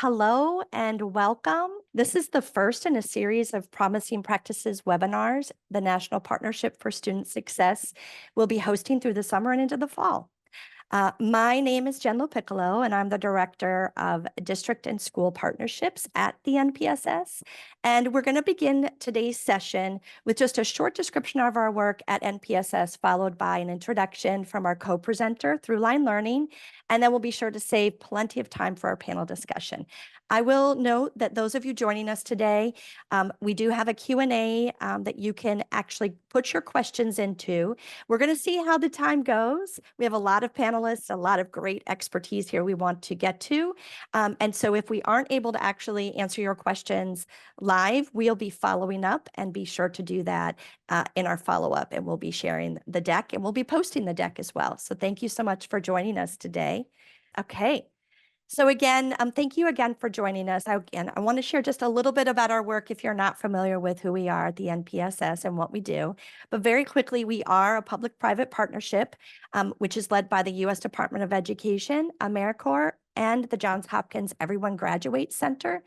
Hello and welcome. This is the first in a series of Promising Practices webinars the National Partnership for Student Success will be hosting through the summer and into the fall. My name is Jen Lopiccolo, and I'm the Director of District and School Partnerships at the NPSS. And we're going to begin today's session with just a short description of our work at NPSS, followed by an introduction from our co-presenter, Throughline Learning, and then we'll be sure to save plenty of time for our panel discussion. I will note that those of you joining us today, we do have a Q&A that you can actually put your questions into. We're going to see how the time goes. We have a lot of panelists, a lot of great expertise here we want to get to. And so if we aren't able to actually answer your questions live, we'll be following up, and be sure to do that in our follow-up. And we'll be sharing the deck, and we'll be posting the deck as well. So thank you so much for joining us today. Okay. So again, thank you again for joining us. I want to share just a little bit about our work if you're not familiar with who we are at the NPSS and what we do. But very quickly, we are a public-private partnership, which is led by the U.S. Department of Education, AmeriCorps, and the Johns Hopkins Everyone Graduates Center.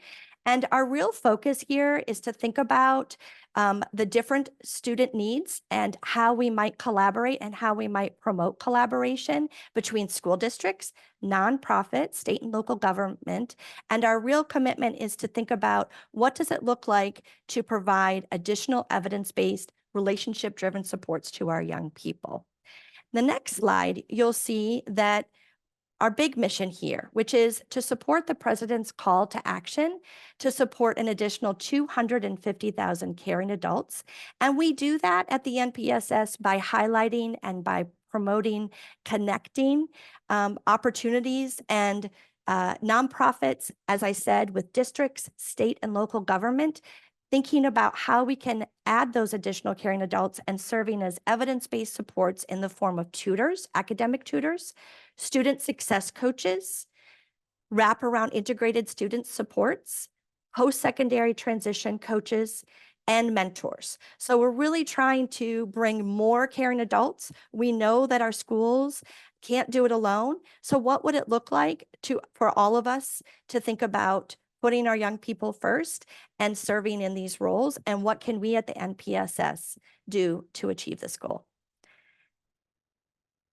And our real focus here is to think about the different student needs and how we might collaborate and how we might promote collaboration between school districts, nonprofit, state and local government. And our real commitment is to think about what does it look like to provide additional evidence-based, relationship-driven supports to our young people. The next slide, you'll see that our big mission here, which is to support the president's call to action to support an additional 250,000 caring adults. And we do that at the NPSS by highlighting and by promoting, connecting opportunities and nonprofits, as I said, with districts, state and local government, thinking about how we can add those additional caring adults and serving as evidence-based supports in the form of tutors, academic tutors, student success coaches, wraparound integrated student supports, post-secondary transition coaches, and mentors. So we're really trying to bring more caring adults. We know that our schools can't do it alone. So what would it look like for all of us to think about putting our young people first and serving in these roles, and what can we at the NPSS do to achieve this goal?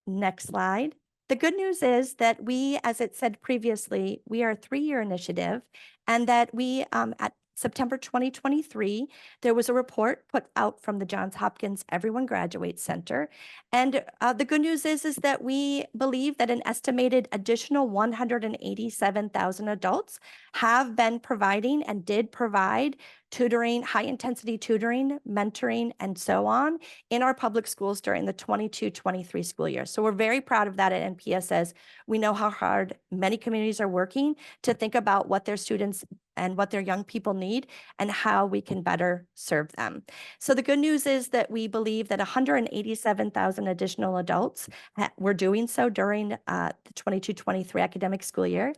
Next slide. The good news is that we, as it said previously, we are a 3-year initiative, and that we, at September 2023, there was a report put out from the Johns Hopkins Everyone Graduates Center. And the good news is that we believe that an estimated additional 187,000 adults have been providing and did provide tutoring, high-intensity tutoring, mentoring, and so on in our public schools during the 22-23 school year. So we're very proud of that at NPSS. We know how hard many communities are working to think about what their students and what their young people need and how we can better serve them. So the good news is that we believe that 187,000 additional adults were doing so during the 22-23 academic school year.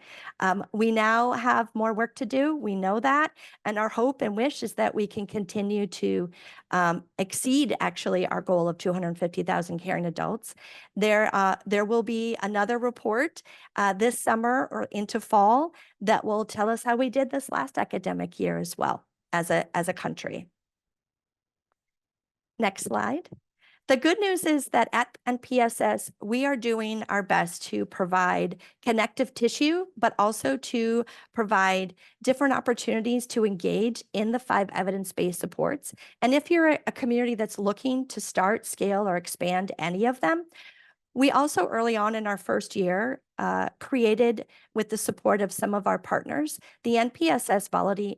We now have more work to do. We know that, and our hope and wish is that we can continue to exceed actually our goal of 250,000 caring adults. There will be another report this summer or into fall that will tell us how we did this last academic year as well as a country. Next slide. The good news is that at NPSS, we are doing our best to provide connective tissue, but also to provide different opportunities to engage in the 5 evidence-based supports. And if you're a community that's looking to start, scale, or expand any of them, we also early on in our first year created, with the support of some of our partners, the NPSS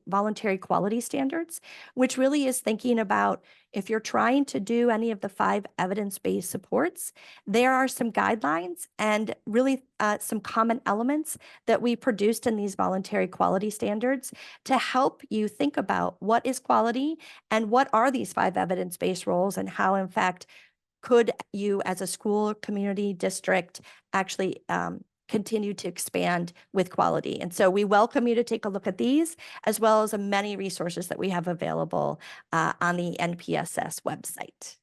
Voluntary Quality Standards, which really is thinking about if you're trying to do any of the 5 evidence-based supports, there are some guidelines and really some common elements that we produced in these voluntary quality standards to help you think about what is quality and what are these 5 evidence-based roles, and how, in fact, could you as a school, community, district actually continue to expand with quality. And so we welcome you to take a look at these, as well as the many resources that we have available on the NPSS website.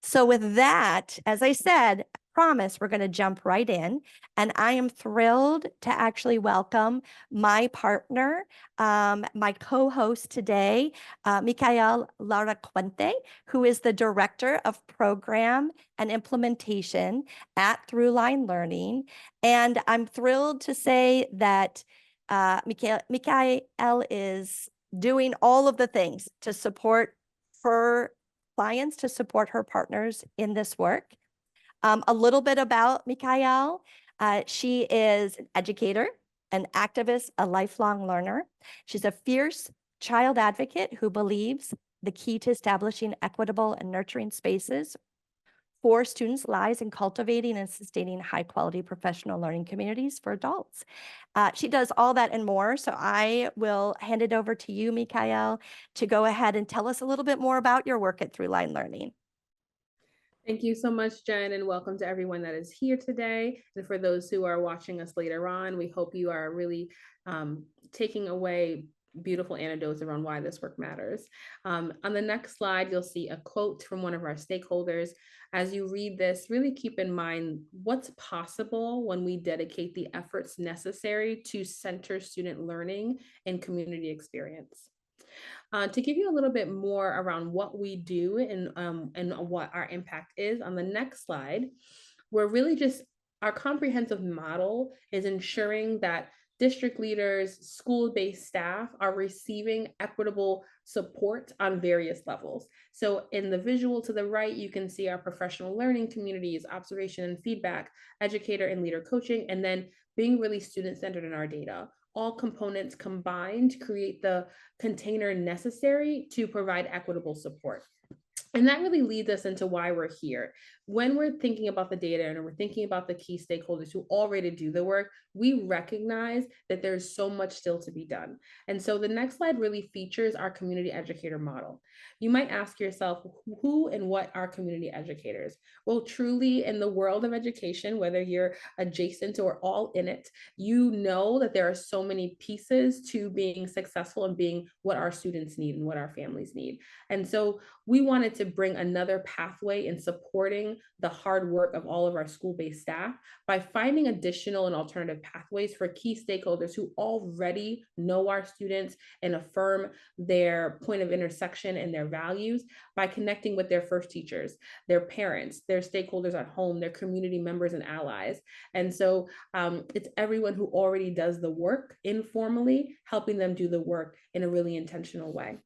So with that, as I said, promise, we're going to jump right in. And I am thrilled to actually welcome my partner, my co-host today, Micael Laracuente, who is the Director of Program and Implementation at Throughline Learning. And I'm thrilled to say that Micael is doing all of the things to support her clients, to support her partners in this work. A little bit about Micael. She is an educator, an activist, a lifelong learner. She's a fierce child advocate who believes the key to establishing equitable and nurturing spaces for students lies in cultivating and sustaining high-quality professional learning communities for adults. She does all that and more, so I will hand it over to you, Micael, to go ahead and tell us a little bit more about your work at Throughline Learning. Thank you so much, Jen, and welcome to everyone that is here today. And for those who are watching us later on, we hope you are really taking away beautiful anecdotes around why this work matters. On the next slide, you'll see a quote from one of our stakeholders. As you read this, really keep in mind what's possible when we dedicate the efforts necessary to center student learning and community experience. To give you a little bit more around what we do and what our impact is, on the next slide, we're really just, our comprehensive model is ensuring that district leaders, school-based staff are receiving equitable support on various levels. So in the visual to the right, you can see our professional learning communities, observation and feedback, educator and leader coaching, and then being really student-centered in our data. All components combined create the container necessary to provide equitable support. And that really leads us into why we're here. When we're thinking about the data and we're thinking about the key stakeholders who already do the work, we recognize that there's so much still to be done. And so the next slide really features our community educator model. You might ask yourself, who and what are community educators? Well, truly in the world of education, whether you're adjacent or all in it, you know that there are so many pieces to being successful and being what our students need and what our families need. And so we wanted to bring another pathway in supporting the hard work of all of our school-based staff by finding additional and alternative pathways for key stakeholders who already know our students and affirm their point of intersection and their values by connecting with their first teachers, their parents, their stakeholders at home, their community members and allies. And so it's everyone who already does the work informally, helping them do the work in a really intentional way.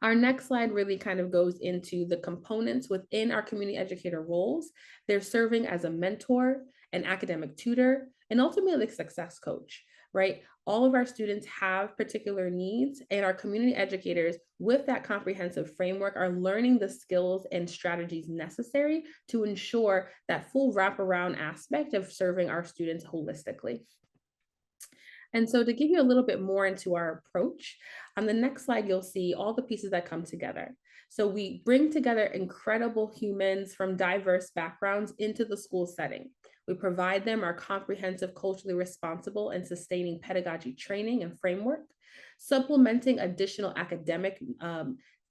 Our next slide really kind of goes into the components within our community educator roles. They're serving as a mentor, an academic tutor, and ultimately a success coach, right? All of our students have particular needs, and our community educators with that comprehensive framework are learning the skills and strategies necessary to ensure that full wraparound aspect of serving our students holistically. And so to give you a little bit more into our approach, on the next slide, you'll see all the pieces that come together. So we bring together incredible humans from diverse backgrounds into the school setting. We provide them our comprehensive, culturally responsible and sustaining pedagogy training and framework, supplementing additional academic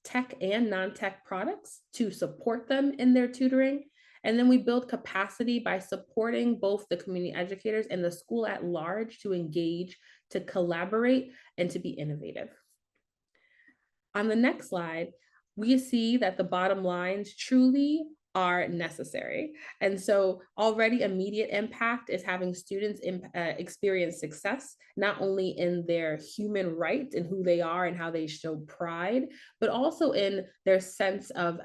tech and non-tech products to support them in their tutoring. And then we build capacity by supporting both the community educators and the school at large to engage, to collaborate, and to be innovative. On the next slide, we see that the bottom lines truly are necessary. And so already immediate impact is having students experience success, not only in their human right and who they are and how they show pride, but also in their sense of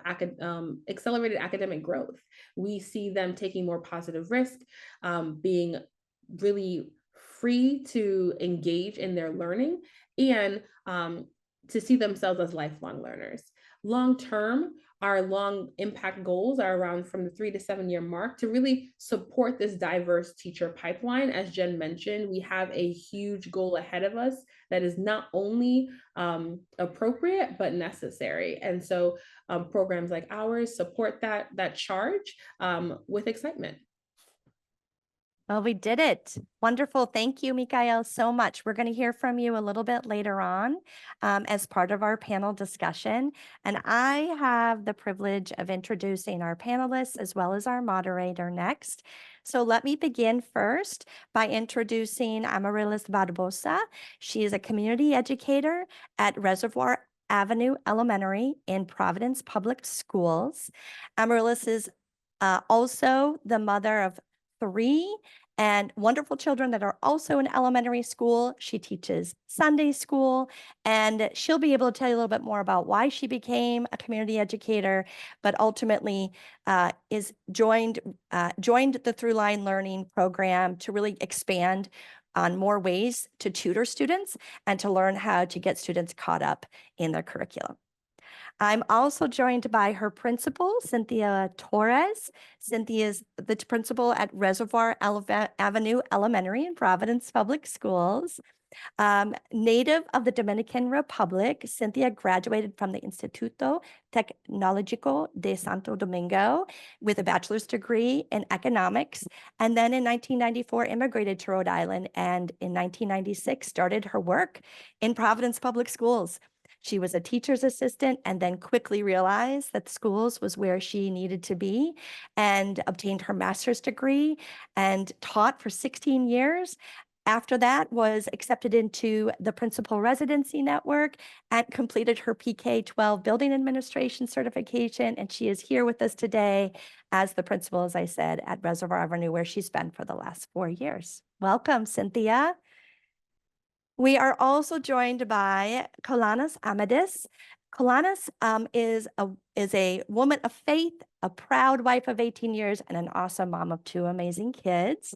accelerated academic growth. We see them taking more positive risk, being really free to engage in their learning, and to see themselves as lifelong learners. Long term, our long impact goals are around from the 3 to 7 year mark to really support this diverse teacher pipeline. As Jen mentioned, we have a huge goal ahead of us that is not only appropriate, but necessary. And so programs like ours support that charge with excitement. Well, we did it. Wonderful. Thank you, Mikael, so much. We're going to hear from you a little bit later on as part of our panel discussion. And I have the privilege of introducing our panelists as well as our moderator next. So let me begin first by introducing Amaryllis Barbosa. She is a community educator at Reservoir Avenue Elementary in Providence Public Schools. Amaryllis is also the mother of 3 and wonderful children that are also in elementary school. She teaches Sunday school, and she'll be able to tell you a little bit more about why she became a community educator, but ultimately is joined the Throughline Learning program to really expand on more ways to tutor students and to learn how to get students caught up in their curriculum. I'm also joined by her principal, Cynthia Torres. Cynthia is the principal at Reservoir Avenue Elementary in Providence Public Schools. Native of the Dominican Republic, Cynthia graduated from the Instituto Tecnológico de Santo Domingo with a bachelor's degree in economics, and then in 1994 immigrated to Rhode Island, and in 1996 started her work in Providence Public Schools. She was a teacher's assistant and then quickly realized that schools was where she needed to be and obtained her master's degree and taught for 16 years. After that, was accepted into the Principal Residency Network and completed her PK-12 Building Administration certification. And she is here with us today as the principal, as I said, at Reservoir Avenue, where she's been for the last 4 years. Welcome, Cynthia. We are also joined by Kolanis Amadis. Kolanis is a woman of faith, a proud wife of 18 years, and an awesome mom of 2 amazing kids.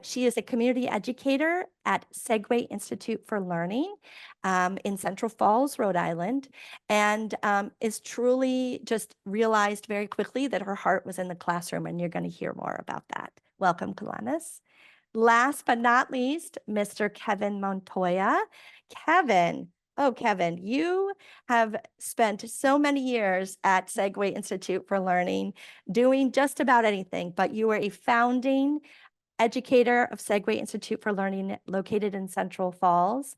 She is a community educator at Segway Institute for Learning in Central Falls, Rhode Island, and is truly just realized very quickly that her heart was in the classroom, and you're going to hear more about that. Welcome, Kolanis. Last but not least, Mr. Kevin Montoya. Kevin, you have spent so many years at Segway Institute for Learning doing just about anything, but you were a founding educator of Segway Institute for Learning located in Central Falls.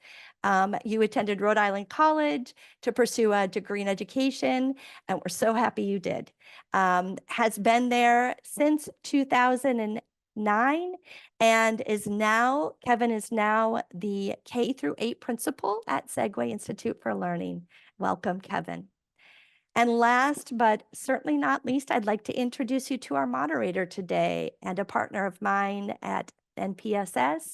You attended Rhode Island College to pursue a degree in education, and we're so happy you did. Has been there since 2009 and Kevin is now the K-8 principal at Segway Institute for Learning. Welcome, Kevin. And last, but certainly not least, I'd like to introduce you to our moderator today and a partner of mine at NPSS,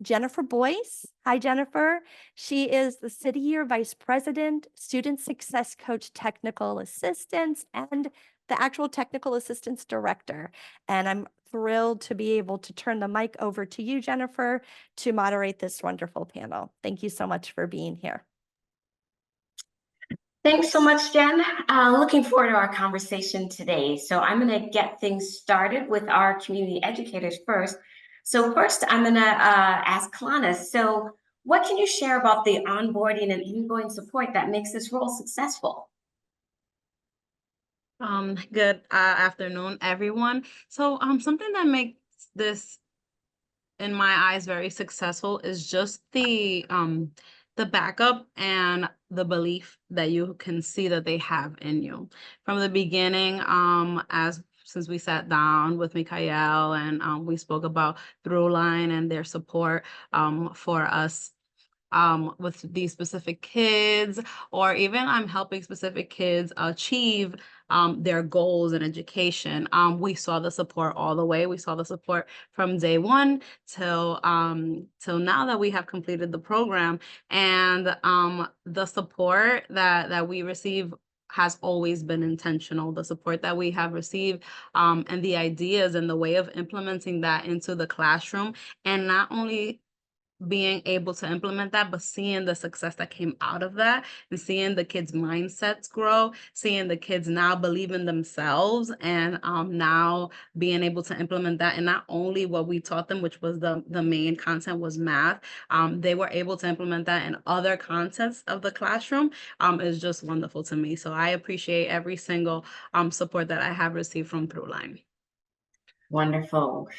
Jennifer Boyce. Hi, Jennifer. She is the City Year Vice President, Student Success Coach Technical Assistance, and the actual Technical Assistance Director. And I'm thrilled to be able to turn the mic over to you, Jennifer, to moderate this wonderful panel. Thank you so much for being here. Thanks so much, Jen. Looking forward to our conversation today. So I'm going to get things started with our community educators first. So first, I'm going to ask Kolanis. So what can you share about the onboarding and ongoing support that makes this role successful? Good afternoon, everyone. So something that makes this, in my eyes, very successful is just the backup and the belief that you can see that they have in you. From the beginning, since we sat down with Mikael and we spoke about Throughline and their support for us with these specific kids, or even I'm helping specific kids achieve their goals in education. We saw the support all the way. We saw the support from day one till now that we have completed the program, and the support that we receive has always been intentional. The support that we have received and the ideas and the way of implementing that into the classroom, and not only being able to implement that, but seeing the success that came out of that and seeing the kids' mindsets grow, seeing the kids now believe in themselves, and now being able to implement that. And not only what we taught them, which was the main content was math, they were able to implement that in other contents of the classroom. Is just wonderful to me. So I appreciate every single support that I have received from Throughline. Wonderful.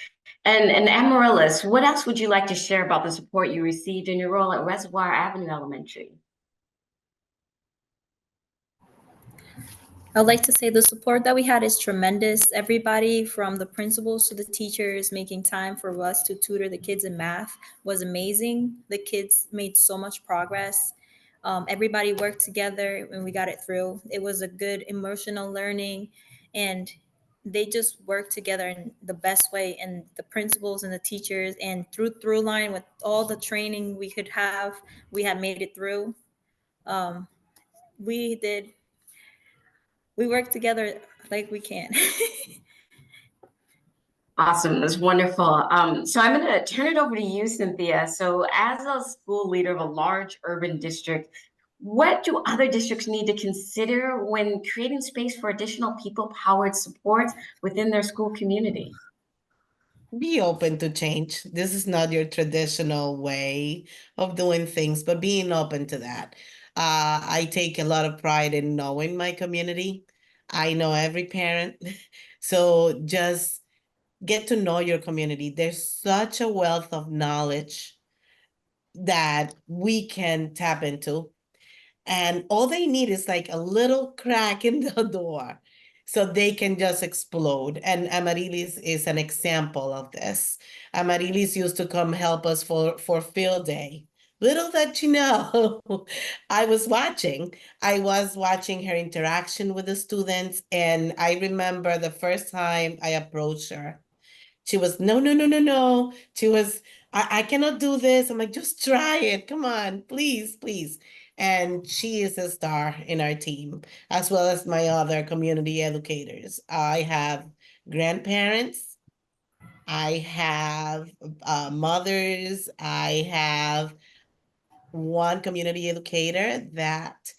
And Amaryllis, what else would you like to share about the support you received in your role at Reservoir Avenue Elementary? I'd like to say the support that we had is tremendous. Everybody from the principals to the teachers making time for us to tutor the kids in math was amazing. The kids made so much progress. Everybody worked together and we got it through. It was a good emotional learning, and they just worked together in the best way. And the principals and the teachers, and Throughline with all the training we could have, we had made it through. Um, we did we work together like we can. Awesome, that's wonderful. So I'm going to turn it over to you, Cynthia. So as a school leader of a large urban district, what do other districts need to consider when creating space for additional people-powered support within their school community? Be open to change. This is not your traditional way of doing things, but being open to that. I take a lot of pride in knowing my community. I know every parent. So just get to know your community. There's such a wealth of knowledge that we can tap into. And all they need is like a little crack in the door so they can just explode. And Amarilis is an example of this. Amarilis used to come help us for field day. Little that you know, I was watching her interaction with the students. And I remember the first time I approached her, she was, no, no, no, no, no. She was, I cannot do this. I'm like, just try it. Come on, please, please. And she is a star in our team, as well as my other community educators. I have grandparents. I have mothers. I have one community educator that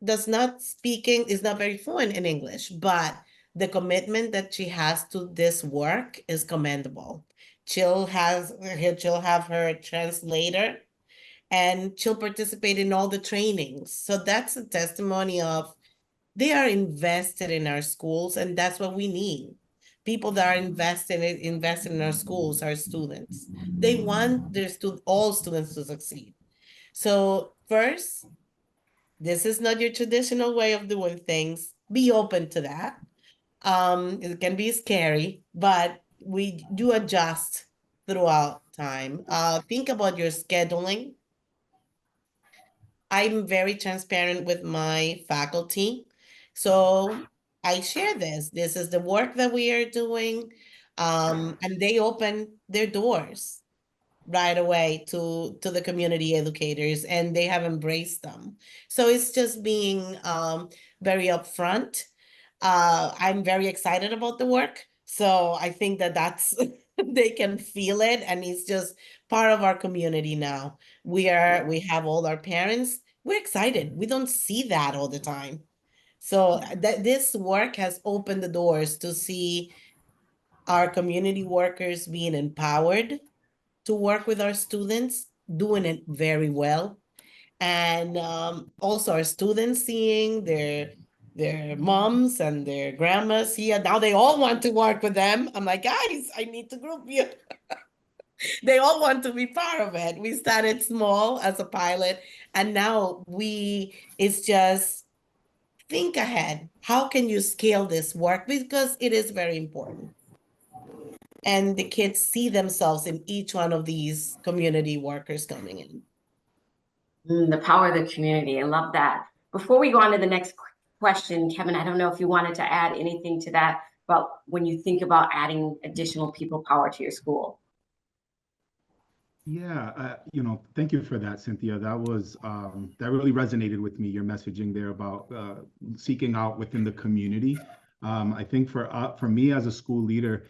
is not very fluent in English, but the commitment that she has to this work is commendable. She'll have her translator, and she'll participate in all the trainings. So that's a testimony of they are invested in our schools, and that's what we need. People that are invested in our schools, our students. They want all students to succeed. So first, this is not your traditional way of doing things. Be open to that. It can be scary, but we do adjust throughout time. Think about your scheduling. I'm very transparent with my faculty. So I share this. This is the work that we are doing. And they open their doors right away to the community educators, and they have embraced them. So it's just being very upfront. I'm very excited about the work. So I think that's they can feel it, and it's just part of our community now. We have all our parents. We're excited. We don't see that all the time. So this work has opened the doors to see our community workers being empowered to work with our students, doing it very well. And also our students seeing their moms and their grandmas here. Now they all want to work with them. I'm like, guys, I need to group you. They all want to be part of it. We started small as a pilot, and now it's just think ahead. How can you scale this work? Because it is very important. And the kids see themselves in each one of these community workers coming in. The power of the community. I love that. Before we go on to the next question, Kevin, I don't know if you wanted to add anything to that about when you think about adding additional people power to your school. Yeah, thank you for that, Cynthia. That was that really resonated with me, your messaging there about seeking out within the community. I think for me as a school leader,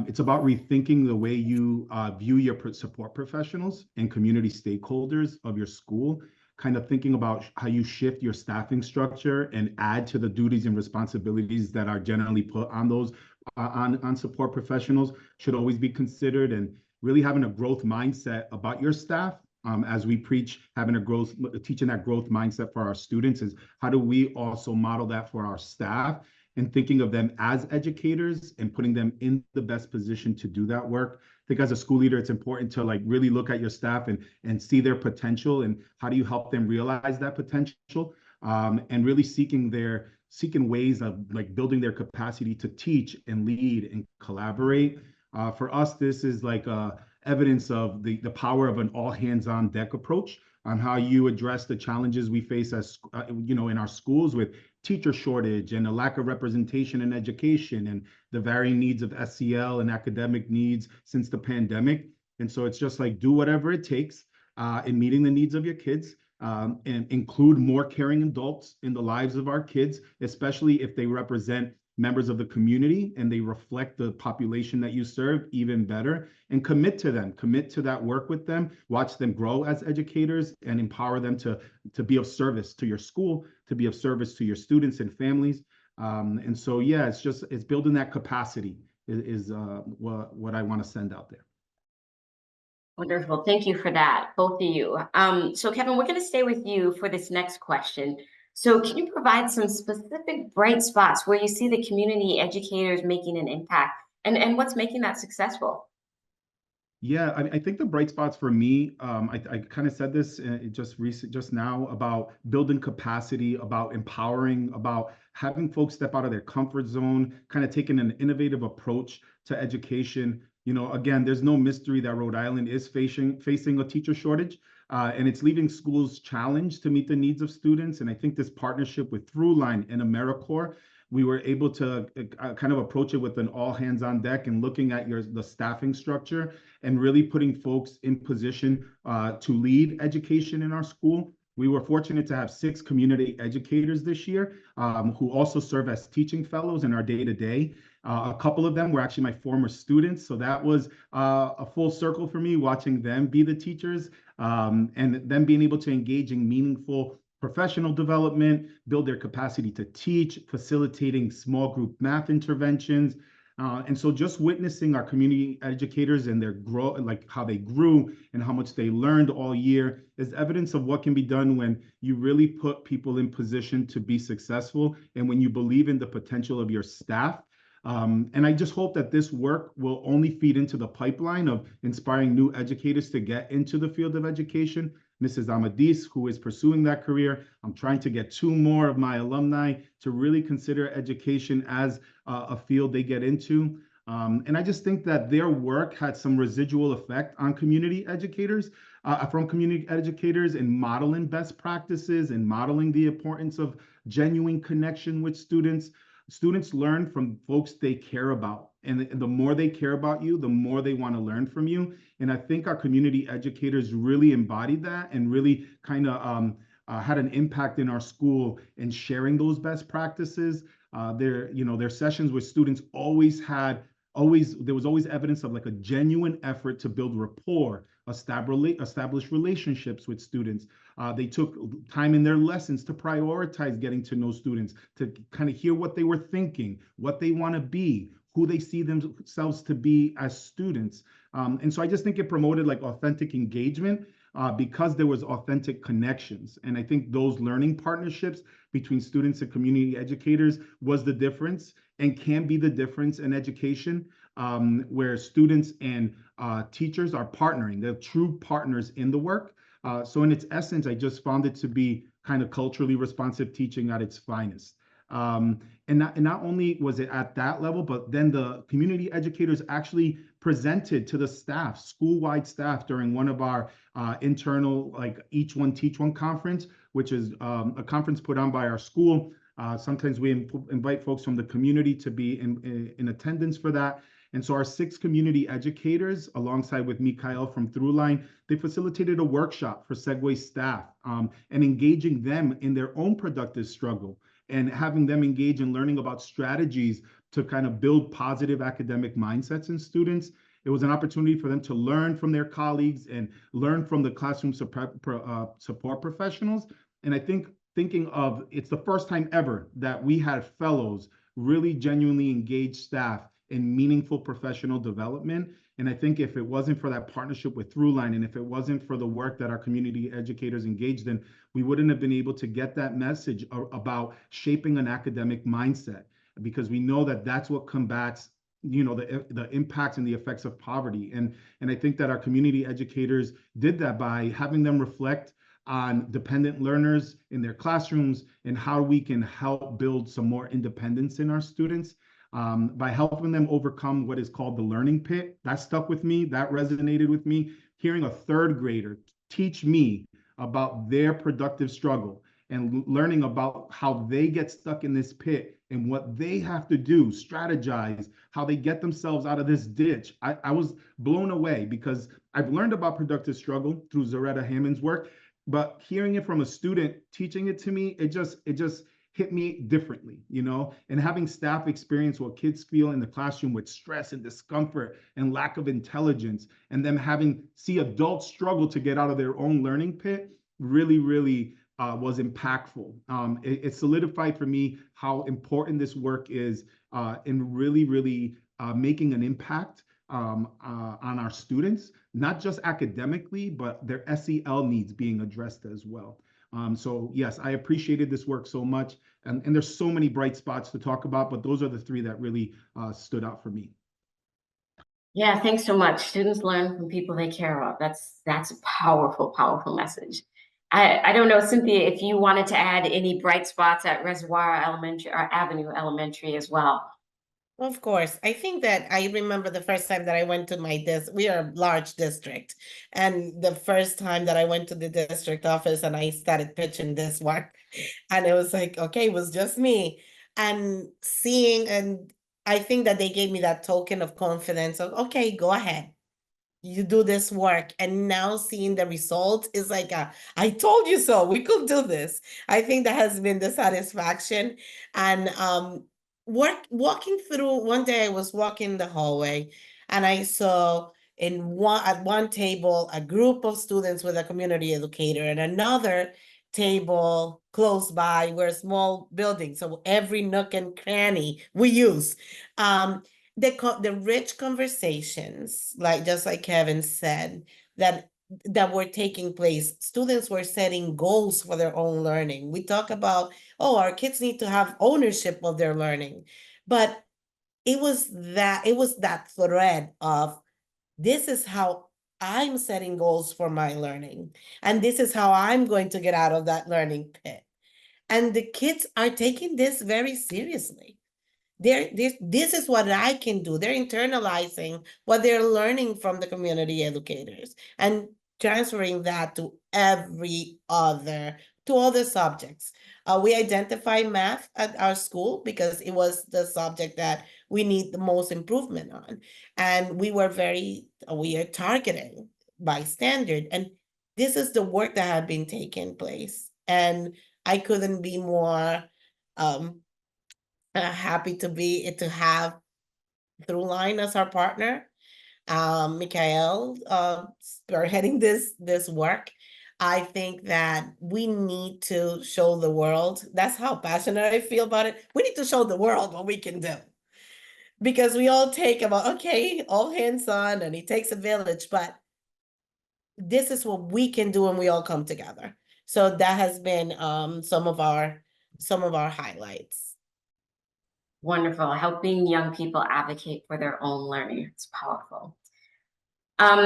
it's about rethinking the way you view your support professionals and community stakeholders of your school, kind of thinking about how you shift your staffing structure and add to the duties and responsibilities that are generally put on those on support professionals should always be considered, and really having a growth mindset about your staff. As we preach, teaching that growth mindset for our students, is how do we also model that for our staff and thinking of them as educators and putting them in the best position to do that work. I think as a school leader, it's important to like really look at your staff and see their potential and how do you help them realize that potential, and really seeking ways of like building their capacity to teach and lead and collaborate. For us, this is like evidence of the power of an all hands on deck approach on how you address the challenges we face as in our schools with teacher shortage and a lack of representation in education and the varying needs of SEL and academic needs since the pandemic. And so it's just like do whatever it takes in meeting the needs of your kids, and include more caring adults in the lives of our kids, especially if they represent members of the community and they reflect the population that you serve even better, and commit to that work with them, watch them grow as educators and empower them to be of service to your school, to be of service to your students and families. And so, yeah, it's building that capacity is what I want to send out there. Wonderful. Thank you for that, both of you. So Kevin, we're going to stay with you for this next question. So can you provide some specific bright spots where you see the community educators making an impact and what's making that successful? Yeah, I think the bright spots for me, I kind of said this just now about building capacity, about empowering, about having folks step out of their comfort zone, kind of taking an innovative approach to education. Again, there's no mystery that Rhode Island is facing a teacher shortage, and it's leaving schools challenged to meet the needs of students. And I think this partnership with Throughline and AmeriCorps, we were able to kind of approach it with an all hands on deck and looking at the staffing structure and really putting folks in position to lead education in our school. We were fortunate to have 6 community educators this year who also serve as teaching fellows in our day-to-day. A couple of them were actually my former students, so that was a full circle for me, watching them be the teachers, and them being able to engage in meaningful professional development, build their capacity to teach, facilitating small group math interventions. And so just witnessing our community educators and their grow, like how they grew and how much they learned all year, is evidence of what can be done when you really put people in position to be successful and when you believe in the potential of your staff. And I just hope that this work will only feed into the pipeline of inspiring new educators to get into the field of education. Mrs. Amadis, who is pursuing that career. I'm trying to get 2 more of my alumni to really consider education as a field they get into. And I just think that their work had some residual effect on community educators, in modeling best practices and modeling the importance of genuine connection with students. Students learn from folks they care about. And the more they care about you, the more they want to learn from you. And I think our community educators really embodied that and really kind of had an impact in our school in sharing those best practices. Their sessions with students there was always evidence of like a genuine effort to build rapport, establish relationships with students. They took time in their lessons to prioritize getting to know students, to kind of hear what they were thinking, what they want to be, who they see themselves to be as students. And so I just think it promoted like authentic engagement because there was authentic connections. And I think those learning partnerships between students and community educators was the difference and can be the difference in education, where students and teachers are partnering. They're true partners in the work. So in its essence, I just found it to be kind of culturally responsive teaching at its finest. And not only was it at that level, but then the community educators actually presented to the staff, school-wide staff, during one of our internal, like Each One Teach One conference, which is a conference put on by our school. Sometimes we invite folks from the community to be in attendance for that. And so our 6 community educators, alongside with Mikhail from Throughline, they facilitated a workshop for Segway staff and engaging them in their own productive struggle and having them engage in learning about strategies to kind of build positive academic mindsets in students. It was an opportunity for them to learn from their colleagues and learn from the classroom support professionals. And I think thinking of, it's the first time ever that we had fellows really genuinely engage staff in meaningful professional development. And I think if it wasn't for that partnership with Throughline, and if it wasn't for the work that our community educators engaged in, we wouldn't have been able to get that message about shaping an academic mindset. because we know that that's what combats, you know, the impacts and the effects of poverty. And I think that our community educators did that by having them reflect on dependent learners in their classrooms and how we can help build some more independence in our students, by helping them overcome what is called the learning pit. That stuck with me, that resonated with me. Hearing a third grader teach me about their productive struggle and learning about how they get stuck in this pit and what they have to do, strategize, how they get themselves out of this ditch. I was blown away because I've learned about productive struggle through Zaretta Hammond's work, but hearing it from a student teaching it to me, it just hit me differently, you know. And having staff experience what kids feel in the classroom with stress and discomfort and lack of intelligence, and them having see adults struggle to get out of their own learning pit, really was impactful. It solidified for me how important this work is in really making an impact on our students, not just academically, but their SEL needs being addressed as well. So yes, I appreciated this work so much, and there's so many bright spots to talk about, but those are the three that really stood out for me. Yeah, thanks so much. Students learn from people they care about. That's a powerful, powerful message. I don't know, Cynthia, if you wanted to add any bright spots at Reservoir Elementary or Avenue Elementary as well. Of course. I think that I remember the first time that I went to my we are a large district. And the first time that I went to the district office and I started pitching this work, and it was like, okay, it was just me. And seeing, and I think that they gave me that token of confidence of, okay, go ahead. You do this work, and now seeing the result is like I told you so, we could do this. I think that has been the satisfaction. And walking through, one day I was walking the hallway and I saw at one table a group of students with a community educator, and another table close by were small buildings, so every nook and cranny we use. The rich conversations, like just like Kevin said, that were taking place. Students were setting goals for their own learning. We talk about, oh, our kids need to have ownership of their learning, but it was that thread of, this is how I'm setting goals for my learning, and this is how I'm going to get out of that learning pit. And the kids are taking this very seriously. This is what I can do. They're internalizing what they're learning from the community educators and transferring that to all the subjects. We identify math at our school because it was the subject that we need the most improvement on. And we are targeting by standard. And this is the work that had been taking place. And I couldn't be more happy to have Throughline as our partner. Mikhail spearheading this work. I think that we need to show the world. That's how passionate I feel about it. We need to show the world what we can do. Because we all take about, okay, all hands on, and it takes a village, but this is what we can do when we all come together. So that has been some of our highlights. Wonderful. Helping young people advocate for their own learning. It's powerful.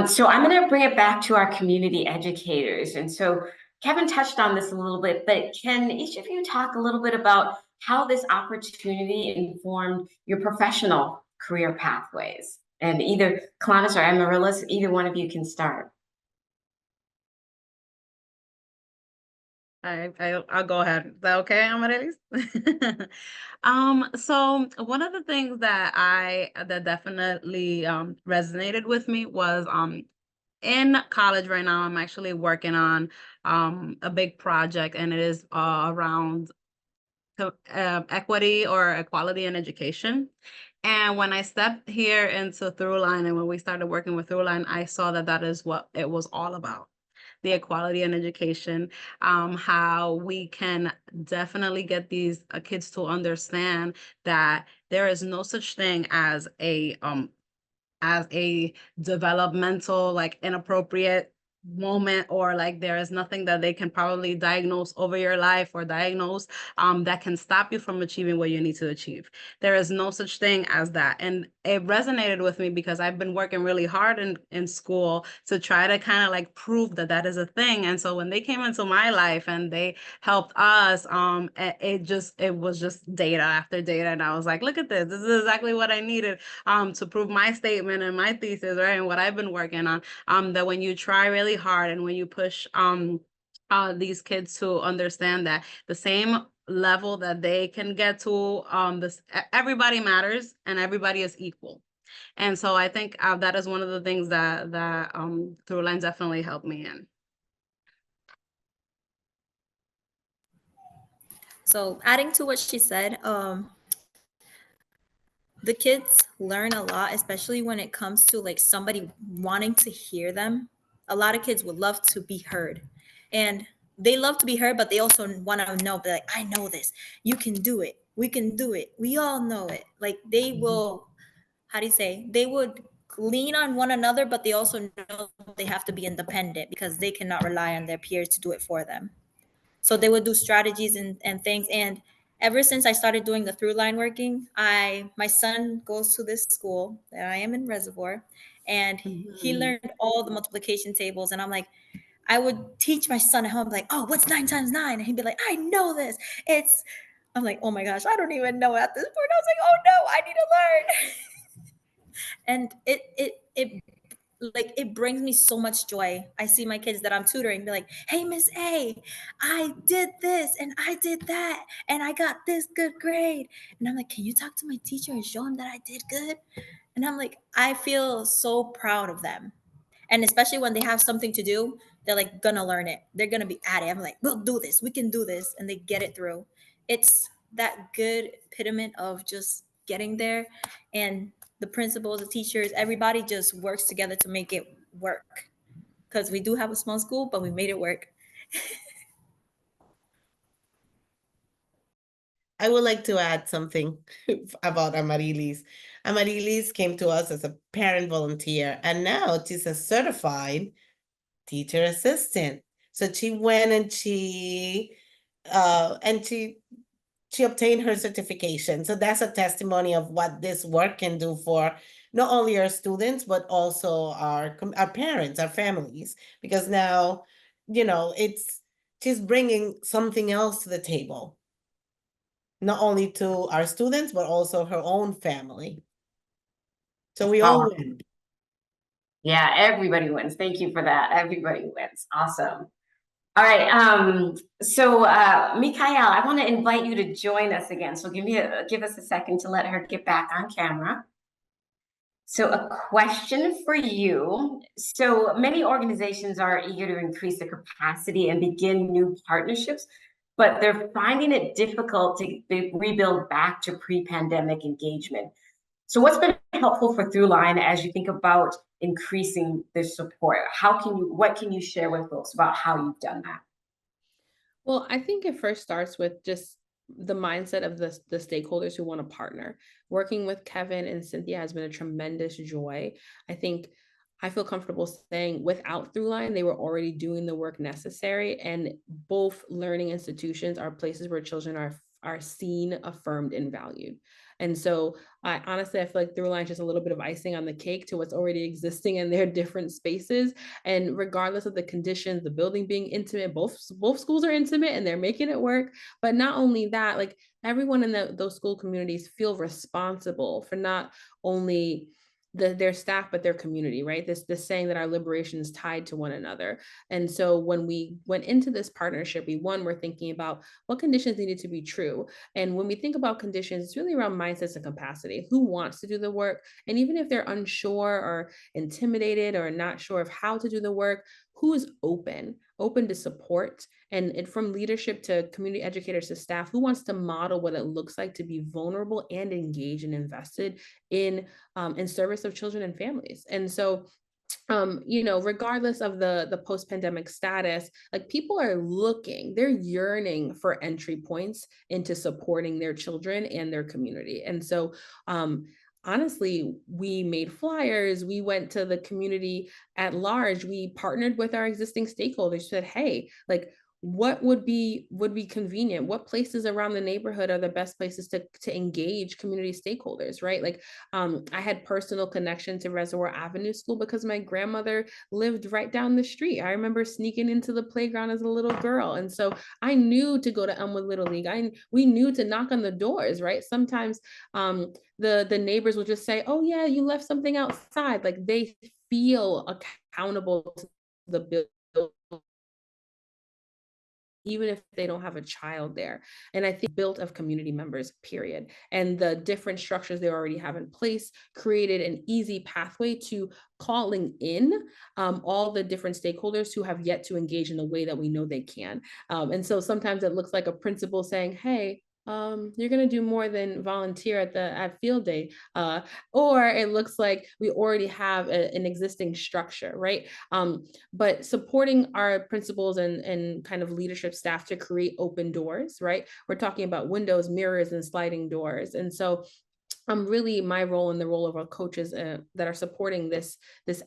So I'm going to bring it back to our community educators. And so Kevin touched on this a little bit, but can each of you talk a little bit about how this opportunity informed your professional career pathways? And either Clonis or Amaryllis, either one of you can start. I'll go ahead. Is that okay, Amaryllis? So one of the things that definitely resonated with me was in college right now, I'm actually working on a big project, and it is around equity or equality in education. And when I stepped here into Throughline, and when we started working with Throughline, I saw that is what it was all about. The equality in education, how we can definitely get these kids to understand that there is no such thing as a developmental, like, inappropriate moment, or like there is nothing that they can probably diagnose over your life or diagnose that can stop you from achieving what you need to achieve. There is no such thing as that. And it resonated with me because I've been working really hard in school to try to kind of like prove that that is a thing. And so when they came into my life and they helped us, it was just data after data. And I was like, look at this. This is exactly what I needed to prove my statement and my thesis, right? And what I've been working on. That when you try really hard and when you push these kids to understand that the same level that they can get to, everybody matters and everybody is equal. And so I think that is one of the things that Throughline definitely helped me in. So adding to what she said, the kids learn a lot, especially when it comes to like somebody wanting to hear them. A lot of kids would love to be heard, and they love to be heard, but they also want to know, like, I know this, you can do it, we can do it, we all know it. Like they will, how do you say, they would lean on one another, but they also know they have to be independent because they cannot rely on their peers to do it for them. So they would do strategies and things. And ever since I started doing the Throughline working, my son goes to this school that I am in Reservoir, and he learned all the multiplication tables. And I'm like, I would teach my son at home, like, oh, what's 9 times 9? And he'd be like, I know this. I'm like, oh my gosh, I don't even know at this point. I was like, oh no, I need to learn. And it brings me so much joy. I see my kids that I'm tutoring be like, hey, Miss A, I did this and I did that and I got this good grade. And I'm like, can you talk to my teacher and show him that I did good? And I'm like, I feel so proud of them. And especially when they have something to do, they're like gonna learn it. They're gonna be at it. I'm like, we'll do this. We can do this. And they get it through. It's that good epitome of just getting there. And the principals, the teachers, everybody just works together to make it work. Because we do have a small school, but we made it work. I would like to add something about Amarilis. Amarilis came to us as a parent volunteer, and now she's a certified teacher assistant. So she went and she obtained her certification. So that's a testimony of what this work can do for not only our students, but also our parents, our families, because now, she's bringing something else to the table, not only to our students, but also her own family. So we all win. Yeah, everybody wins. Thank you for that. Everybody wins. Awesome. All right. So Mikhail, I want to invite you to join us again. So give us a second to let her get back on camera. So a question for you. So many organizations are eager to increase their capacity and begin new partnerships, but they're finding it difficult to rebuild back to pre-pandemic engagement. So what's been helpful for Throughline as you think about increasing this support? What can you share with folks about how you've done that? Well, I think it first starts with just the mindset of the stakeholders who want to partner. Working with Kevin and Cynthia has been a tremendous joy. I feel comfortable saying without Throughline, they were already doing the work necessary, and both learning institutions are places where children are seen, affirmed, and valued. And so I feel like Throughline is just a little bit of icing on the cake to what's already existing in their different spaces. And regardless of the conditions, the building being intimate, both schools are intimate and they're making it work. But not only that, like everyone in those school communities feel responsible for not only their staff, but their community, right? This saying that our liberation is tied to one another. And so when we went into this partnership, we're thinking about what conditions needed to be true. And when we think about conditions, it's really around mindsets and capacity. Who wants to do the work? And even if they're unsure or intimidated or not sure of how to do the work, who is open to support, and from leadership to community educators to staff, who wants to model what it looks like to be vulnerable and engaged and invested in service of children and families. And so regardless of the post-pandemic status, like people are they're yearning for entry points into supporting their children and their community. And so honestly, we made flyers, we went to the community at large, we partnered with our existing stakeholders, said, hey, like, what would be convenient? What places around the neighborhood are the best places to engage community stakeholders, right? Like, I had personal connection to Reservoir Avenue School because my grandmother lived right down the street. I remember sneaking into the playground as a little girl, and so I knew to go to Elmwood Little League. We knew to knock on the doors, right? Sometimes the neighbors will just say, oh yeah, you left something outside. Like, they feel accountable to the bill, even if they don't have a child there. And I think built of community members, period. And the different structures they already have in place created an easy pathway to calling in all the different stakeholders who have yet to engage in the way that we know they can. And so sometimes it looks like a principal saying, hey, you're going to do more than volunteer at field day, or it looks like we already have an existing structure, right? But supporting our principals and kind of leadership staff to create open doors, right? We're talking about windows, mirrors, and sliding doors. And so really my role and the role of our coaches that are supporting this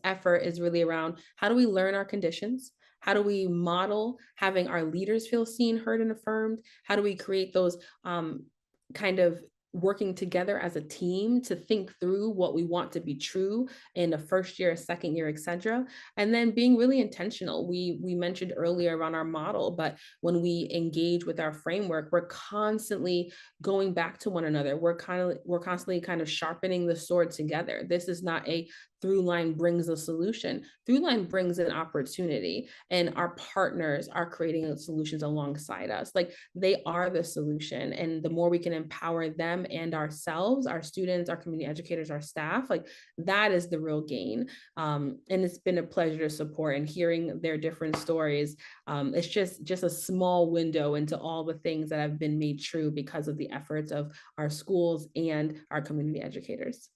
effort is really around, how do we learn our conditions? How do we model having our leaders feel seen, heard, and affirmed? How do we create those kind of working together as a team to think through what we want to be true in a first year, a second year, etc. And then being really intentional. We mentioned earlier around our model, but when we engage with our framework, we're constantly going back to one another. We're constantly kind of sharpening the sword together. This is not a Throughline brings a solution. Throughline brings an opportunity, and our partners are creating solutions alongside us. Like, they are the solution, and the more we can empower them and ourselves, our students, our community educators, our staff, like, that is the real gain. And it's been a pleasure to support, and hearing their different stories. It's just a small window into all the things that have been made true because of the efforts of our schools and our community educators.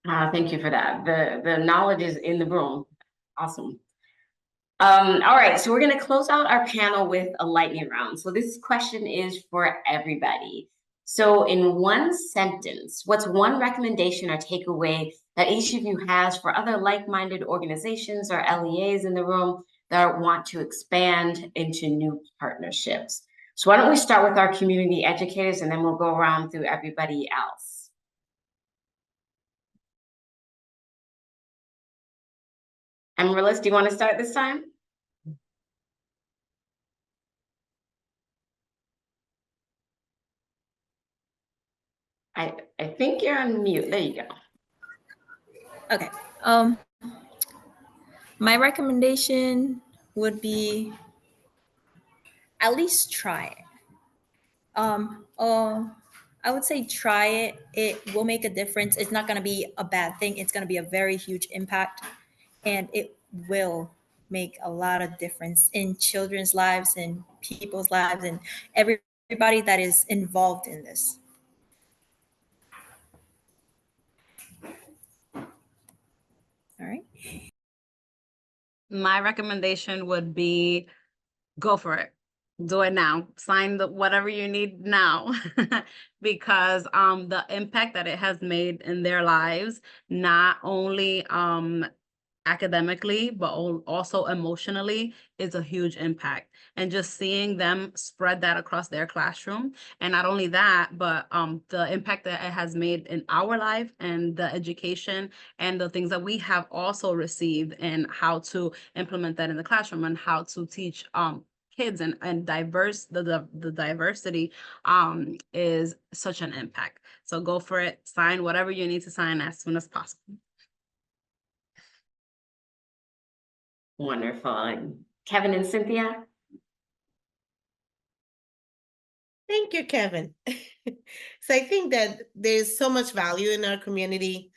Thank you for that. The knowledge is in the room. Awesome. All right, so we're going to close out our panel with a lightning round. So this question is for everybody. So in one sentence, what's one recommendation or takeaway that each of you has for other like-minded organizations or LEAs in the room that want to expand into new partnerships? So why don't we start with our community educators, and then we'll go around through everybody else. Amaryllis, do you want to start this time? I think you're on mute. There you go. Okay. My recommendation would be at least try it. I would say try it. It will make a difference. It's not going to be a bad thing. It's going to be a very huge impact, and it will make a lot of difference in children's lives and people's lives and everybody that is involved in this. All right. My recommendation would be go for it. Do it now. Sign whatever you need now, because the impact that it has made in their lives, not only academically, but also emotionally, is a huge impact. And just seeing them spread that across their classroom, and not only that, but the impact that it has made in our life and the education and the things that we have also received, and how to implement that in the classroom, and how to teach kids and the diversity is such an impact. So go for it. Sign whatever you need to sign as soon as possible. Wonderful. Kevin and Cynthia? Thank you, Kevin. So I think that there's so much value in our community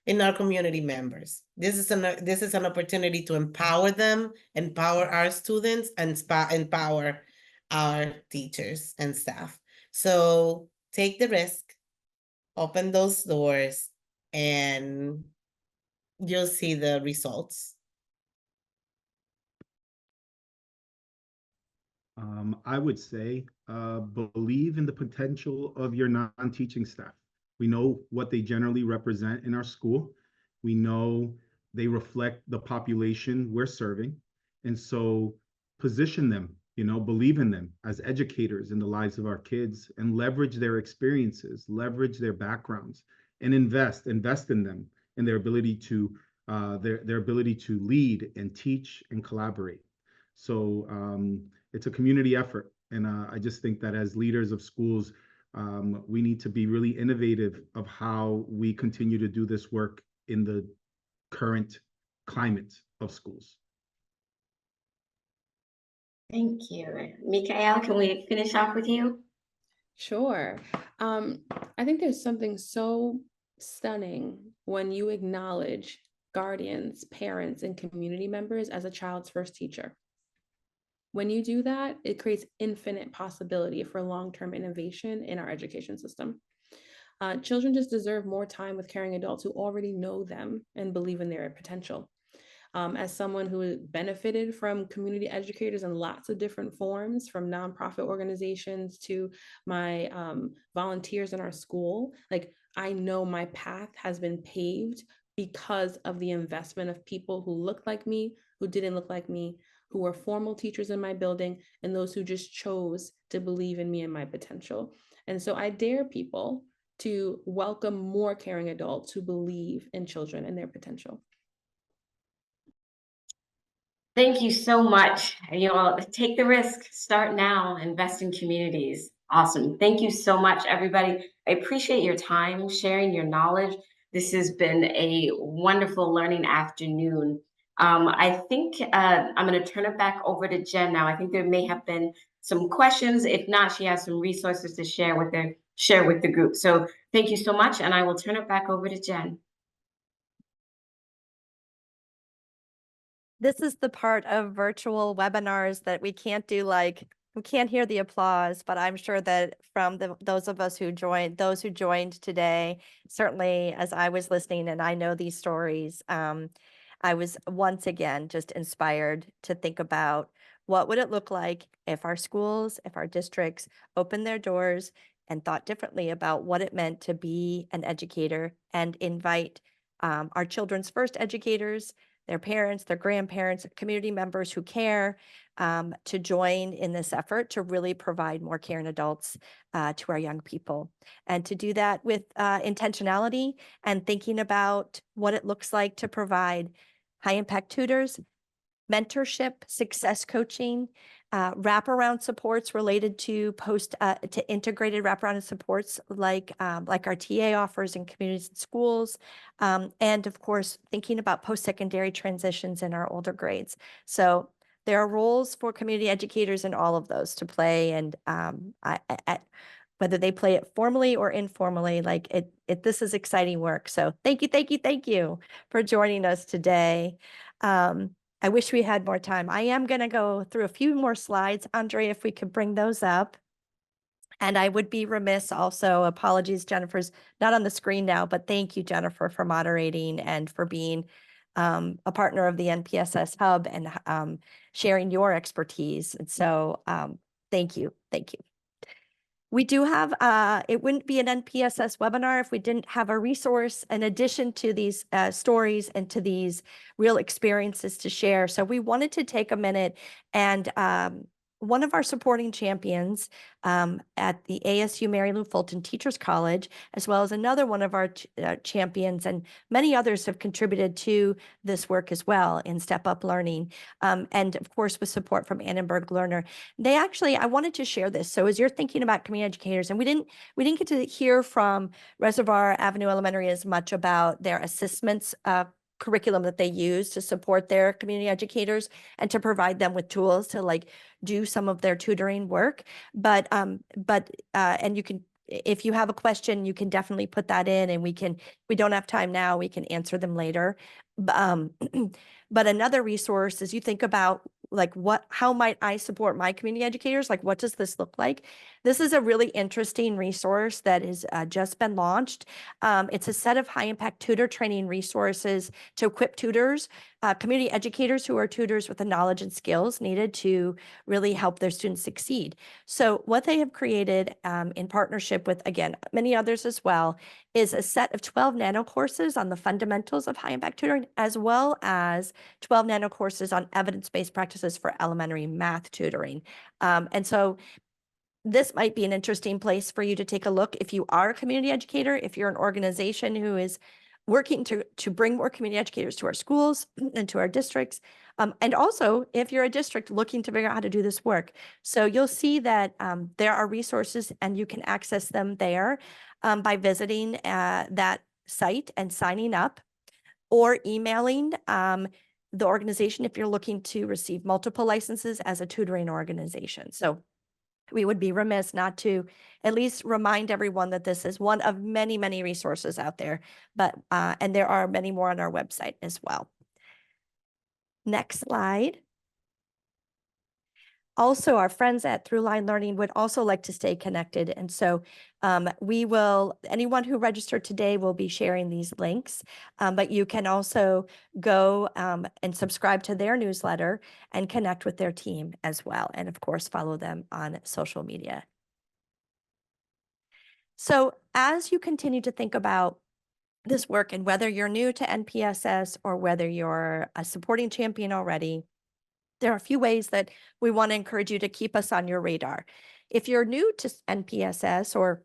members. This is an opportunity to empower them, empower our students, and empower our teachers and staff. So take the risk, open those doors, and you'll see the results. I would say believe in the potential of your non-teaching staff. We know what they generally represent in our school. We know they reflect the population we're serving. And so position them, believe in them as educators in the lives of our kids, and leverage their experiences, leverage their backgrounds, and invest in them and their ability to their ability to lead and teach and collaborate. So it's a community effort. And I just think that as leaders of schools, we need to be really innovative of how we continue to do this work in the current climate of schools. Thank you. Mikael, can we finish off with you? Sure. I think there's something so stunning when you acknowledge guardians, parents, and community members as a child's first teacher. When you do that, it creates infinite possibility for long-term innovation in our education system. Children just deserve more time with caring adults who already know them and believe in their potential. As someone who benefited from community educators in lots of different forms, from nonprofit organizations to my volunteers in our school, like, I know my path has been paved because of the investment of people who looked like me, who didn't look like me, who were formal teachers in my building, and those who just chose to believe in me and my potential. And so I dare people to welcome more caring adults who believe in children and their potential. Thank you so much. You all take the risk, start now, invest in communities. Awesome. Thank you so much, everybody. I appreciate your time, sharing your knowledge. This has been a wonderful learning afternoon. I think I'm going to turn it back over to Jen now. I think there may have been some questions. If not, she has some resources to share with the group. So thank you so much, and I will turn it back over to Jen. This is the part of virtual webinars that we can't do, like, we can't hear the applause, but I'm sure that from those of us who joined, those who joined today, certainly as I was listening and I know these stories, I was once again just inspired to think about what would it look like if our schools, if our districts opened their doors and thought differently about what it meant to be an educator, and invite our children's first educators, their parents, their grandparents, community members who care, to join in this effort to really provide more care in adults to our young people. And to do that with intentionality and thinking about what it looks like to provide high impact tutors, mentorship, success coaching, wraparound supports related to to integrated wraparound supports like our TA offers in communities and schools, and of course thinking about post-secondary transitions in our older grades. So there are roles for community educators in all of those to play, and whether they play it formally or informally, like this is exciting work. So thank you for joining us today. I wish we had more time. I am going to go through a few more slides. Andre, if we could bring those up. And I would be remiss also, apologies, Jennifer's not on the screen now, but thank you, Jennifer, for moderating and for being a partner of the NPSS Hub and sharing your expertise. And so thank you. We do have, it wouldn't be an NPSS webinar if we didn't have a resource in addition to these stories and to these real experiences to share. So we wanted to take a minute, and one of our supporting champions at the ASU Mary Lou Fulton Teachers College, as well as another one of our champions, and many others have contributed to this work as well in Step Up Learning, and of course with support from Annenberg Learner. They actually, I wanted to share this. So as you're thinking about community educators, and we didn't get to hear from Reservoir Avenue Elementary as much about their assessments curriculum that they use to support their community educators and to provide them with tools to like do some of their tutoring work. But and you can, if you have a question, you can definitely put that in, and we don't have time now, we can answer them later. But another resource is you think about like how might I support my community educators? Like, what does this look like? This is a really interesting resource that has just been launched. It's a set of high impact tutor training resources to equip tutors community educators who are tutors with the knowledge and skills needed to really help their students succeed. So what they have created in partnership with, again, many others as well, is a set of 12 nano courses on the fundamentals of high impact tutoring, as well as 12 nano courses on evidence-based practices for elementary math tutoring. And so this might be an interesting place for you to take a look if you are a community educator, if you're an organization who is working to bring more community educators to our schools and to our districts. And also, if you're a district looking to figure out how to do this work. So you'll see that there are resources and you can access them there by visiting that site and signing up, or emailing the organization if you're looking to receive multiple licenses as a tutoring organization. So we would be remiss not to at least remind everyone that this is one of many, many resources out there, but and there are many more on our website as well. Next slide. Also, our friends at Throughline Learning would also like to stay connected. And so anyone who registered today will be sharing these links, but you can also go and subscribe to their newsletter and connect with their team as well. And of course, follow them on social media. So as you continue to think about this work, and whether you're new to NPSS or whether you're a supporting champion already, there are a few ways that we want to encourage you to keep us on your radar. If you're new to NPSS, or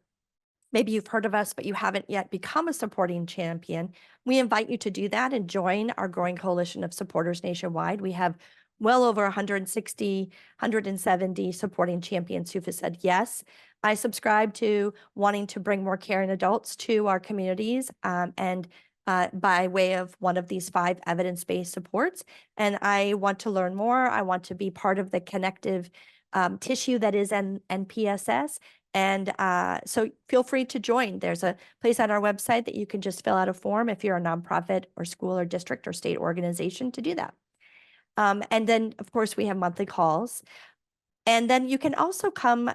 maybe you've heard of us, but you haven't yet become a supporting champion, we invite you to do that and join our growing coalition of supporters nationwide. We have well over 160, 170 supporting champions who've said, yes, I subscribe to wanting to bring more caring adults to our communities, and by way of one of these 5 evidence-based supports. And I want to learn more. I want to be part of the connective tissue that is NPSS. And so feel free to join. There's a place on our website that you can just fill out a form if you're a nonprofit or school or district or state organization to do that. And then, of course, we have monthly calls. And then you can also come,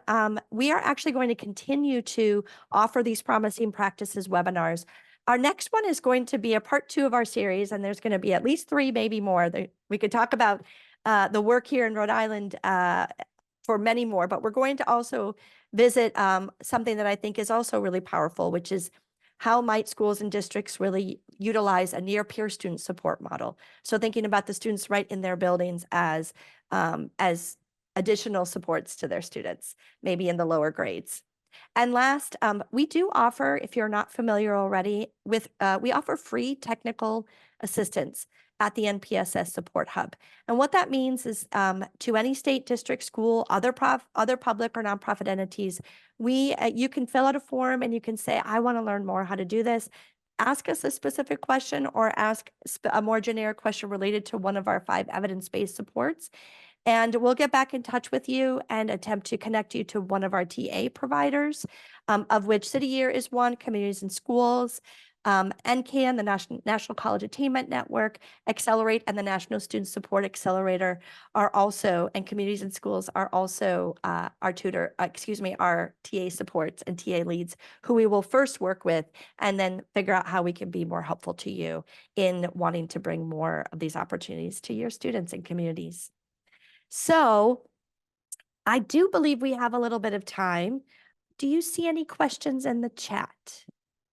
we are actually going to continue to offer these promising practices webinars. Our next one is going to be a part 2 of our series, and there's going to be at least 3, maybe more. We could talk about the work here in Rhode Island for many more, but we're going to also visit something that I think is also really powerful, which is how might schools and districts really utilize a near peer student support model. So thinking about the students right in their buildings as additional supports to their students, maybe in the lower grades. And last, we do offer, if you're not familiar already, we offer free technical assistance at the NPSS Support Hub. And what that means is to any state, district, school, other public or nonprofit entities, you can fill out a form and you can say, I want to learn more how to do this. Ask us a specific question or ask a more generic question related to one of our 5 evidence-based supports. And we'll get back in touch with you and attempt to connect you to one of our TA providers, of which City Year is one, Communities in Schools, NCAN, the National College Attainment Network, Accelerate, and the National Student Support Accelerator are also, and Communities in Schools are also our TA supports and TA leads, who we will first work with and then figure out how we can be more helpful to you in wanting to bring more of these opportunities to your students and communities. So I do believe we have a little bit of time. Do you see any questions in the chat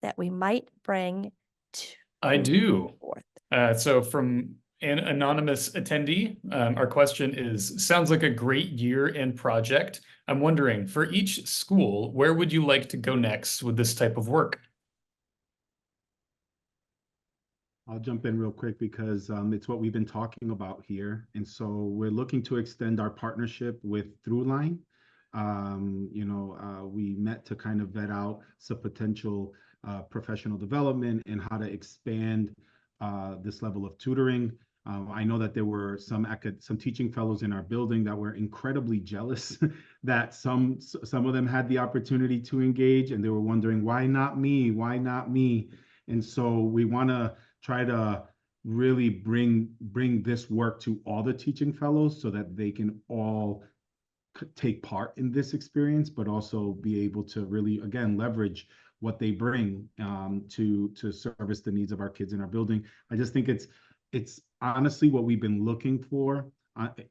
that we might bring to I do. forth? So from an anonymous attendee, our question is, sounds like a great year and project. I'm wondering, for each school, where would you like to go next with this type of work? I'll jump in real quick because it's what we've been talking about here. And so we're looking to extend our partnership with Throughline. We met to kind of vet out some potential professional development and how to expand this level of tutoring. I know that there were some teaching fellows in our building that were incredibly jealous that some of them had the opportunity to engage, and they were wondering, why not me? Why not me? And so we want to try to really bring this work to all the teaching fellows so that they can all take part in this experience, but also be able to really, again, leverage what they bring to service the needs of our kids in our building. I just think it's it's honestly what we've been looking for at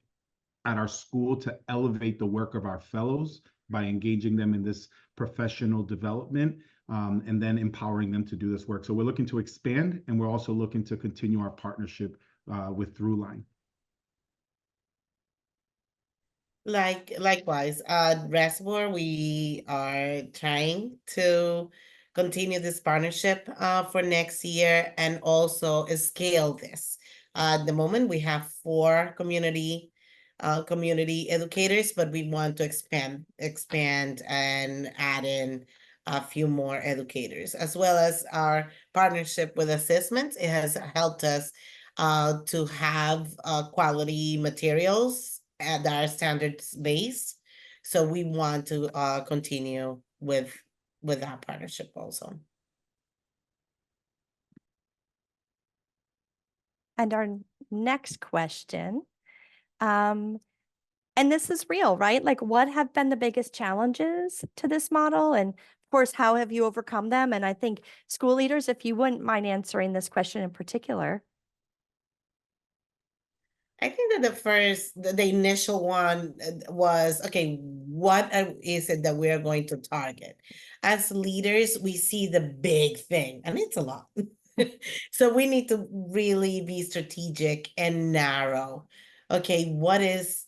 our school to elevate the work of our fellows by engaging them in this professional development, and then empowering them to do this work. So we're looking to expand, and we're also looking to continue our partnership with Throughline. Likewise, at Reservoir, we are trying to continue this partnership for next year and also scale this. At the moment, we have 4 community educators, but we want to expand and add in a few more educators, as well as our partnership with assessments. It has helped us to have quality materials that are standards based. So we want to continue with our partnership also. And our next question, and this is real, right? Like, what have been the biggest challenges to this model? And of course, how have you overcome them? And I think school leaders, if you wouldn't mind answering this question in particular. I think that the initial one was, okay, what is it that we are going to target? As leaders, we see the big thing, and it's a lot. So we need to really be strategic and narrow. Okay, what is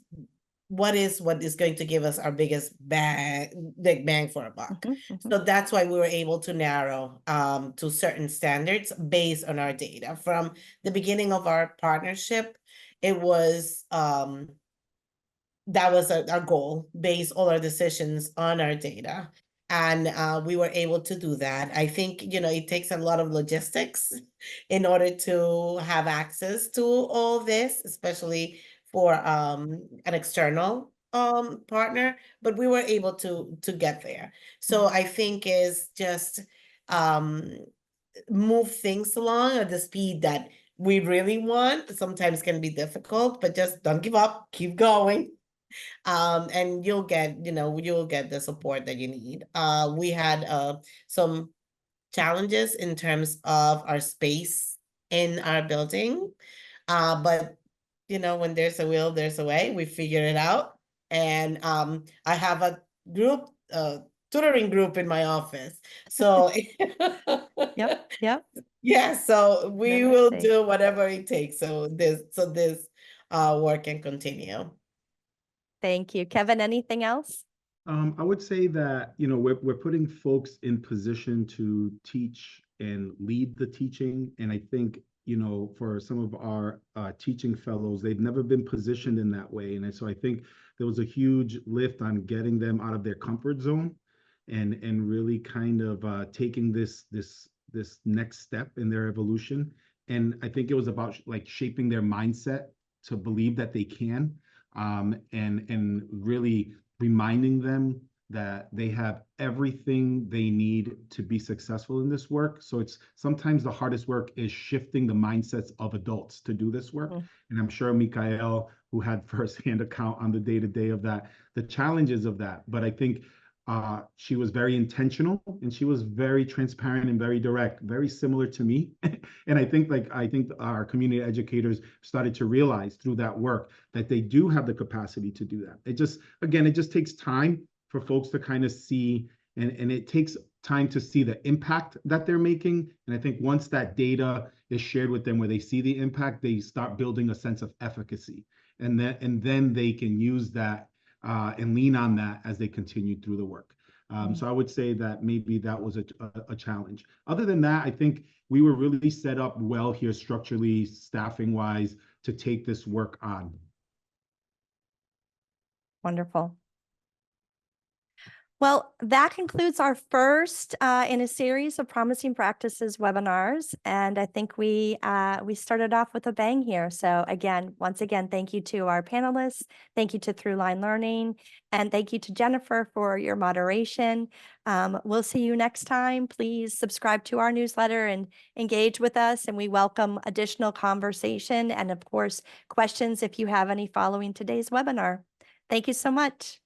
going to give us our big bang for a buck? So that's why we were able to narrow to certain standards based on our data. From the beginning of our partnership, it was that was our goal, base all our decisions on our data. And we were able to do that. I think, it takes a lot of logistics in order to have access to all this, especially for an external partner, but we were able to get there. So I think is just move things along at the speed that we really want. Sometimes can be difficult, but just don't give up, keep going. And you'll get the support that you need. We had some challenges in terms of our space in our building, but when there's a will, there's a way. We figured it out, and I have a group, tutoring group in my office, so Yep. yeah, so we No, I will see. do whatever it takes, so this work can continue. Thank you. Kevin, anything else? I would say that, we're putting folks in position to teach and lead the teaching. And I think, for some of our teaching fellows, they've never been positioned in that way. And so I think there was a huge lift on getting them out of their comfort zone and really kind of taking this next step in their evolution. And I think it was about like shaping their mindset to believe that they can, and really reminding them that they have everything they need to be successful in this work. So it's sometimes the hardest work is shifting the mindsets of adults to do this work. And I'm sure Mikael, who had firsthand account on the day-to-day of that, the challenges of that. But I think she was very intentional, and she was very transparent and very direct, very similar to me. And I think our community educators started to realize through that work that they do have the capacity to do that. It just takes time for folks to kind of see, and it takes time to see the impact that they're making. And I think once that data is shared with them where they see the impact, they start building a sense of efficacy. And then they can use that and lean on that as they continue through the work. So I would say that maybe that was a challenge. Other than that, I think we were really set up well here structurally, staffing wise, to take this work on. Wonderful. Well, that concludes our first in a series of Promising Practices webinars. And I think we started off with a bang here. So once again, thank you to our panelists. Thank you to Throughline Learning. And thank you to Jennifer for your moderation. We'll see you next time. Please subscribe to our newsletter and engage with us. And we welcome additional conversation and, of course, questions if you have any following today's webinar. Thank you so much.